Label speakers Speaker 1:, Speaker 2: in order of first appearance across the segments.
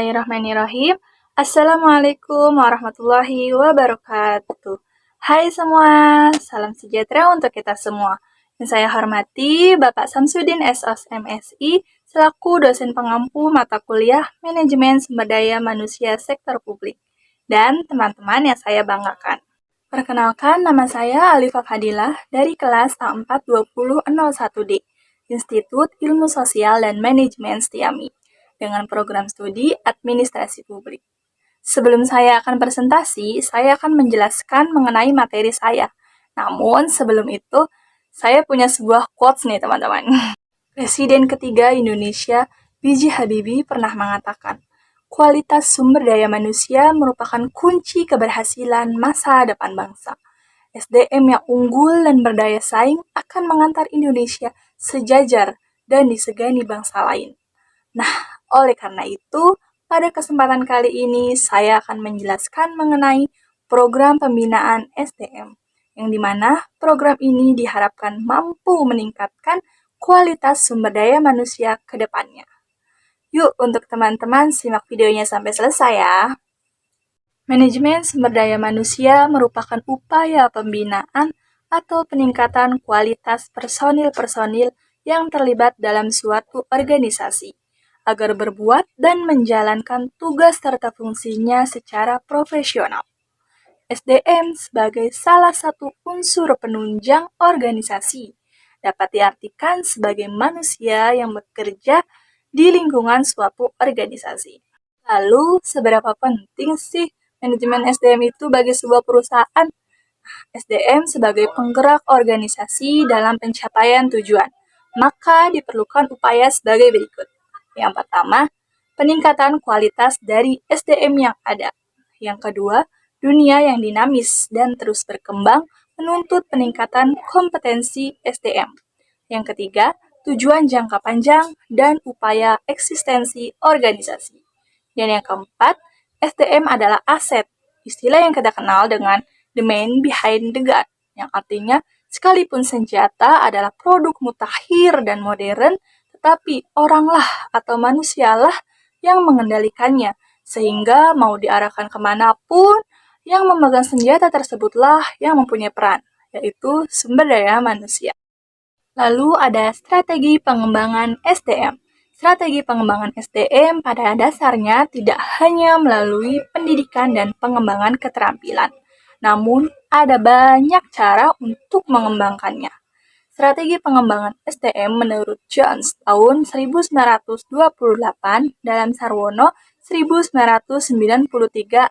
Speaker 1: Bismillahirrahmanirrahim. Assalamualaikum warahmatullahi wabarakatuh. Hai semua, salam sejahtera untuk kita semua. Yang saya hormati Bapak Samsudin SOS MSI selaku dosen pengampu mata kuliah Manajemen Sumber Daya Manusia Sektor Publik dan teman-teman yang saya banggakan. Perkenalkan, nama saya Alifa Fadilah dari kelas A42001D, Institut Ilmu Sosial dan Manajemen Setiami, dengan program studi Administrasi Publik. Sebelum saya akan presentasi, saya akan menjelaskan mengenai materi saya. Namun, sebelum itu, saya punya sebuah quotes nih, teman-teman. Presiden ketiga Indonesia, B.J. Habibie, pernah mengatakan, kualitas sumber daya manusia merupakan kunci keberhasilan masa depan bangsa. SDM yang unggul dan berdaya saing akan mengantar Indonesia sejajar dan disegani bangsa lain. Nah, oleh karena itu, pada kesempatan kali ini saya akan menjelaskan mengenai program pembinaan SDM, yang dimana program ini diharapkan mampu meningkatkan kualitas sumber daya manusia ke depannya. Yuk, untuk teman-teman simak videonya sampai selesai ya. Manajemen sumber daya manusia merupakan upaya pembinaan atau peningkatan kualitas personil-personil yang terlibat dalam suatu organisasi, agar berbuat dan menjalankan tugas serta fungsinya secara profesional. SDM sebagai salah satu unsur penunjang organisasi dapat diartikan sebagai manusia yang bekerja di lingkungan suatu organisasi. Lalu, seberapa penting sih manajemen SDM itu bagi sebuah perusahaan? SDM sebagai penggerak organisasi dalam pencapaian tujuan, maka diperlukan upaya sebagai berikut. Yang pertama, peningkatan kualitas dari SDM yang ada. Yang kedua, dunia yang dinamis dan terus berkembang menuntut peningkatan kompetensi SDM. Yang ketiga, tujuan jangka panjang dan upaya eksistensi organisasi. Dan yang keempat, SDM adalah aset, istilah yang kita kenal dengan the man behind the gun, yang artinya sekalipun senjata adalah produk mutakhir dan modern, tetapi oranglah atau manusialah yang mengendalikannya, sehingga mau diarahkan kemanapun, yang memegang senjata tersebutlah yang mempunyai peran, yaitu sumber daya manusia. Lalu ada strategi pengembangan SDM. Strategi pengembangan SDM pada dasarnya tidak hanya melalui pendidikan dan pengembangan keterampilan, namun ada banyak cara untuk mengembangkannya. Strategi pengembangan SDM menurut Jones tahun 1928 dalam Sarwono 1993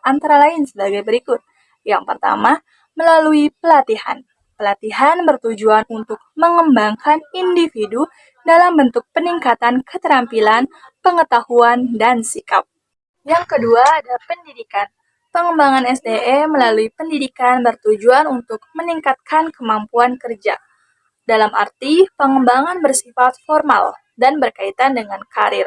Speaker 1: antara lain sebagai berikut. Yang pertama, melalui pelatihan. Pelatihan bertujuan untuk mengembangkan individu dalam bentuk peningkatan keterampilan, pengetahuan, dan sikap. Yang kedua ada pendidikan. Pengembangan SDM melalui pendidikan bertujuan untuk meningkatkan kemampuan kerja. Dalam arti, pengembangan bersifat formal dan berkaitan dengan karir.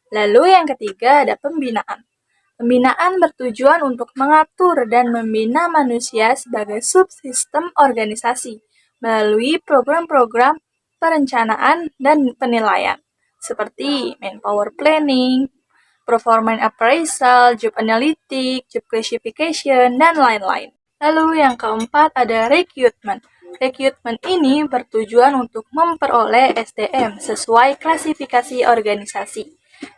Speaker 1: Lalu yang ketiga ada pembinaan. Pembinaan bertujuan untuk mengatur dan membina manusia sebagai subsistem organisasi melalui program-program perencanaan dan penilaian, seperti manpower planning, performance appraisal, job analytics, job classification, dan lain-lain. Lalu yang keempat ada recruitment. Recruitment ini bertujuan untuk memperoleh SDM sesuai klasifikasi organisasi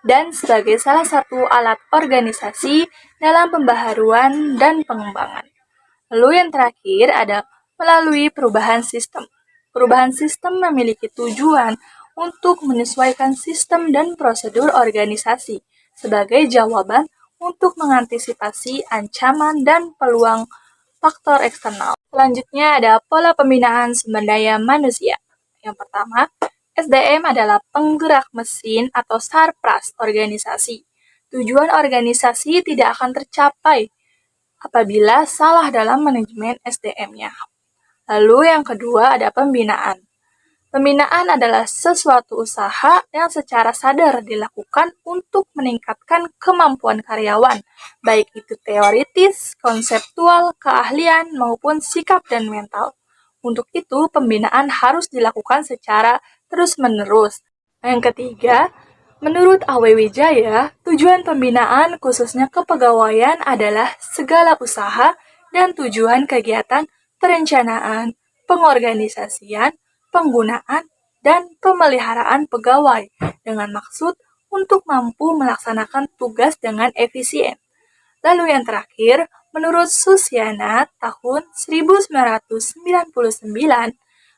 Speaker 1: dan sebagai salah satu alat organisasi dalam pembaharuan dan pengembangan. Lalu yang terakhir ada melalui perubahan sistem. Perubahan sistem memiliki tujuan untuk menyesuaikan sistem dan prosedur organisasi sebagai jawaban untuk mengantisipasi ancaman dan peluang faktor eksternal. Selanjutnya ada pola pembinaan sumber daya manusia. Yang pertama, SDM adalah penggerak mesin atau sarpras organisasi. Tujuan organisasi tidak akan tercapai apabila salah dalam manajemen SDM-nya. Lalu yang kedua ada pembinaan. Pembinaan adalah sesuatu usaha yang secara sadar dilakukan untuk meningkatkan kemampuan karyawan, baik itu teoritis, konseptual, keahlian, maupun sikap dan mental. Untuk itu, pembinaan harus dilakukan secara terus-menerus. Yang ketiga, Menurut AW Wijaya, tujuan pembinaan khususnya kepegawaian adalah segala usaha dan tujuan kegiatan perencanaan, pengorganisasian, penggunaan, dan pemeliharaan pegawai dengan maksud untuk mampu melaksanakan tugas dengan efisien. Lalu yang terakhir, menurut Susiana tahun 1999,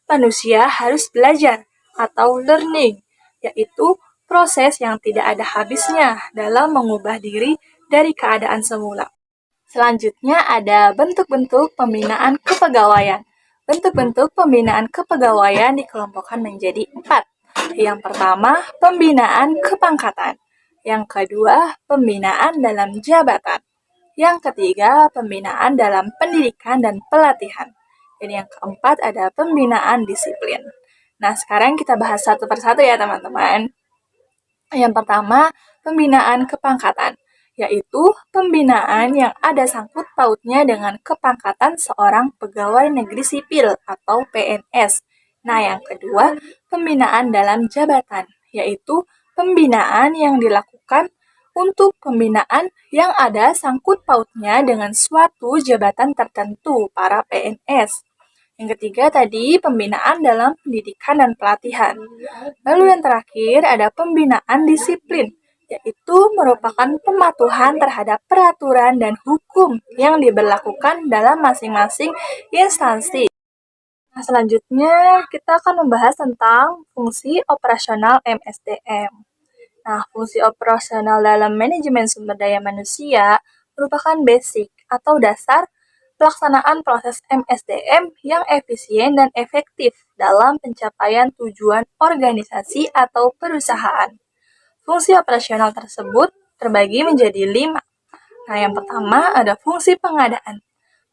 Speaker 1: manusia harus belajar atau learning, yaitu proses yang tidak ada habisnya dalam mengubah diri dari keadaan semula. Selanjutnya ada bentuk-bentuk pembinaan kepegawaian. Bentuk-bentuk pembinaan kepegawaian dikelompokkan menjadi 4. Yang pertama, pembinaan kepangkatan. Yang kedua, pembinaan dalam jabatan. Yang ketiga, pembinaan dalam pendidikan dan pelatihan. Dan yang keempat ada pembinaan disiplin. Nah, sekarang kita bahas satu persatu ya teman-teman. Yang pertama, pembinaan kepangkatan, yaitu pembinaan yang ada sangkut pautnya dengan kepangkatan seorang pegawai negeri sipil atau PNS. Nah, yang kedua, pembinaan dalam jabatan, yaitu pembinaan yang dilakukan untuk pembinaan yang ada sangkut pautnya dengan suatu jabatan tertentu para PNS. Yang ketiga tadi pembinaan dalam pendidikan dan pelatihan. Lalu yang terakhir ada pembinaan disiplin, yaitu merupakan pematuhan terhadap peraturan dan hukum yang diberlakukan dalam masing-masing instansi. Nah, selanjutnya kita akan membahas tentang fungsi operasional MSDM. Nah, fungsi operasional dalam manajemen sumber daya manusia merupakan basic atau dasar pelaksanaan proses MSDM yang efisien dan efektif dalam pencapaian tujuan organisasi atau perusahaan. Fungsi operasional tersebut terbagi menjadi 5. Nah, yang pertama ada fungsi pengadaan.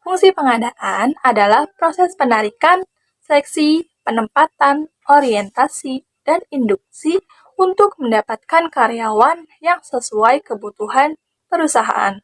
Speaker 1: Fungsi pengadaan adalah proses penarikan, seleksi, penempatan, orientasi, dan induksi untuk mendapatkan karyawan yang sesuai kebutuhan perusahaan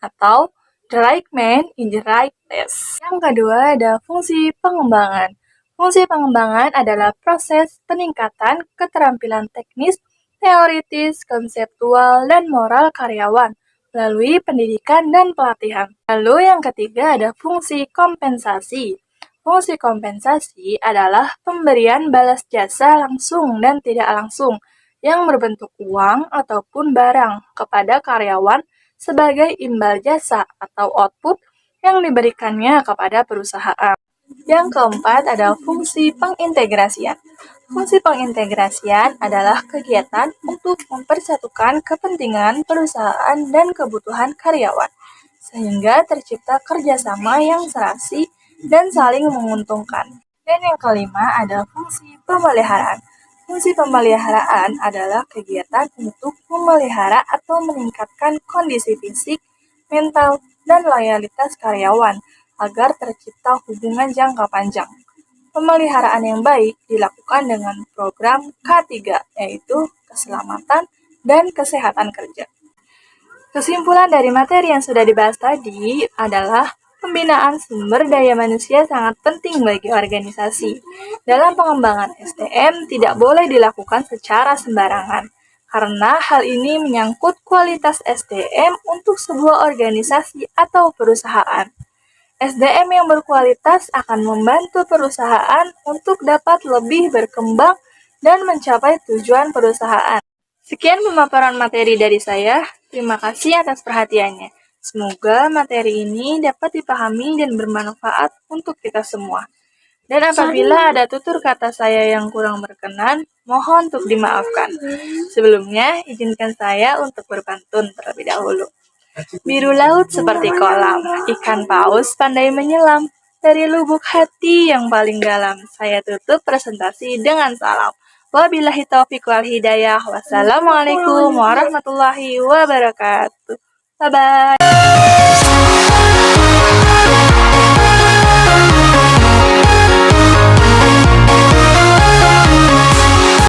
Speaker 1: atau the right man in the right place. Yang kedua ada fungsi pengembangan. Fungsi pengembangan adalah proses peningkatan keterampilan teknis, teoritis, konseptual, dan moral karyawan melalui pendidikan dan pelatihan. Lalu yang ketiga ada fungsi kompensasi. Fungsi kompensasi adalah pemberian balas jasa langsung dan tidak langsung yang berbentuk uang ataupun barang kepada karyawan sebagai imbal jasa atau output yang diberikannya kepada perusahaan. Yang keempat ada fungsi pengintegrasian. Fungsi pengintegrasian adalah kegiatan untuk mempersatukan kepentingan perusahaan dan kebutuhan karyawan, sehingga tercipta kerjasama yang serasi dan saling menguntungkan. Dan yang kelima ada fungsi pemeliharaan. Fungsi pemeliharaan adalah kegiatan untuk memelihara atau meningkatkan kondisi fisik, mental, dan loyalitas karyawan agar tercipta hubungan jangka panjang. Pemeliharaan yang baik dilakukan dengan program K3, yaitu keselamatan dan kesehatan kerja. Kesimpulan dari materi yang sudah dibahas tadi adalah pembinaan sumber daya manusia sangat penting bagi organisasi. Dalam pengembangan SDM tidak boleh dilakukan secara sembarangan, karena hal ini menyangkut kualitas SDM untuk sebuah organisasi atau perusahaan. SDM yang berkualitas akan membantu perusahaan untuk dapat lebih berkembang dan mencapai tujuan perusahaan. Sekian pemaparan materi dari saya. Terima kasih atas perhatiannya. Semoga materi ini dapat dipahami dan bermanfaat untuk kita semua. Dan apabila ada tutur kata saya yang kurang berkenan, mohon untuk dimaafkan. Sebelumnya, izinkan saya untuk berpantun terlebih dahulu. Biru laut seperti kolam, ikan paus pandai menyelam. Dari lubuk hati yang paling dalam, saya tutup presentasi dengan salam. Wabillahi taufiq wal hidayah. Wassalamualaikum warahmatullahi wabarakatuh. Bye-bye.